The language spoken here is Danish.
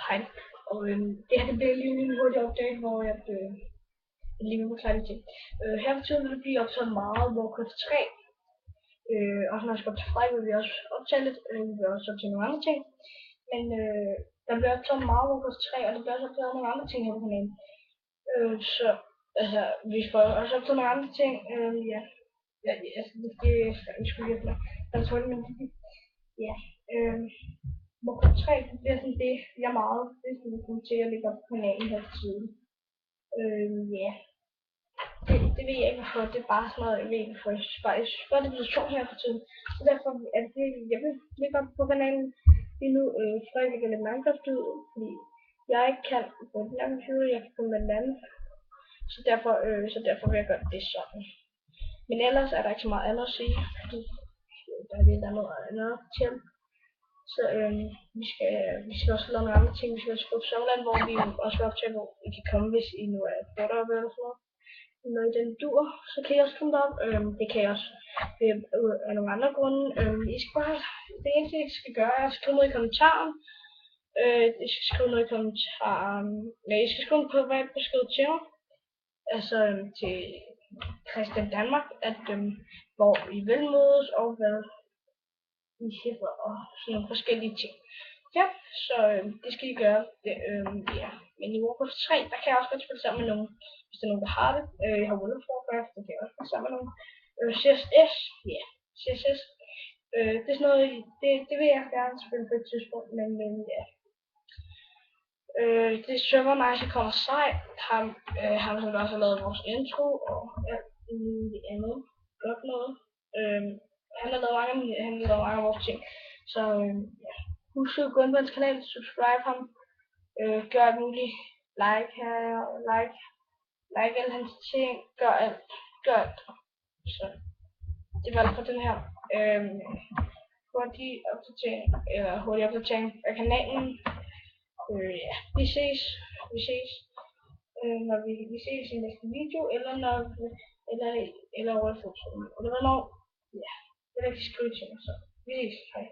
Hej. Og det her det bliver lige en hurtig update, hvor jeg lige vil forklare det til. Her for tiden vil det blive optaget meget Warcraft 3. Og når jeg skal op til fredag, vil vi også optage lidt. Vi vil også optage nogle andre ting. Men der bliver optaget meget Warcraft 3, og der bliver også optaget nogle andre ting her på kanalen. Så altså, vi får også optaget nogle andre ting. Ja. Altså, det skal vi sgu lige have. Ja. Warcraft 3 det bliver sådan det, jeg meget det kommer til at lægge op på kanalen her til tiden. Ja. Det ved jeg ikke hvorfor, det er bare sådan noget, jeg ved ikke hvorfor. Jeg synes bare, det bliver sjovt her for tiden. Så derfor er det jeg vil lægge op på kanalen lige nu, før jeg lægger lidt Minecraft ud, fordi jeg ikke kan på den her computer, jeg kan kun med den anden. Så derfor vil jeg gøre det sådan. Men ellers er der ikke så meget andet at sige, fordi der er noget andet til. Så vi skal også lave nogle andre ting. Vi skal også på Sommerland, hvor vi også vil optage, hvor I kan komme, hvis I nu er deroppe eller sådan noget. Når den dur, så kan I også komme derop. Det kan I også af nogle andre grunde. I skal bare, det eneste I skal gøre er at skrive noget i kommentaren. I skal skrive noget i kommentaren. Ja, I skal skrive en privat besked til mig. Altså til Christian Danmark, at hvor I vil mødes og hvad I hæver og sådan nogle forskellige ting. Ja, så det skal I gøre. Ja. Men i Warcraft 3, der kan jeg også godt spille sammen med nogen, hvis der er nogen, der har det. Jeg har World of Warcraft, der kan jeg også spille sammen med nogen. CSS, ja, CSS. Det er sådan noget, det vil jeg gerne spille på et tidspunkt, men ja. Det er super nice, jeg kommer sej. Ham som også har lavet vores intro og alt det andet. Godt noget. Han har lavet mange af vores ting. Så ja. Husk at gå ind på hans kanal, subscribe ham. Gør alt muligt. Like alle hans ting. Gør alt. Så det var alt for den her hurtig opdatering af kanalen. Ja, vi ses. Når vi ses i næste video, eller over i fotoen. Eller hvornår. Ja, det er rigtig skrive til mig, så vi ses. Hej.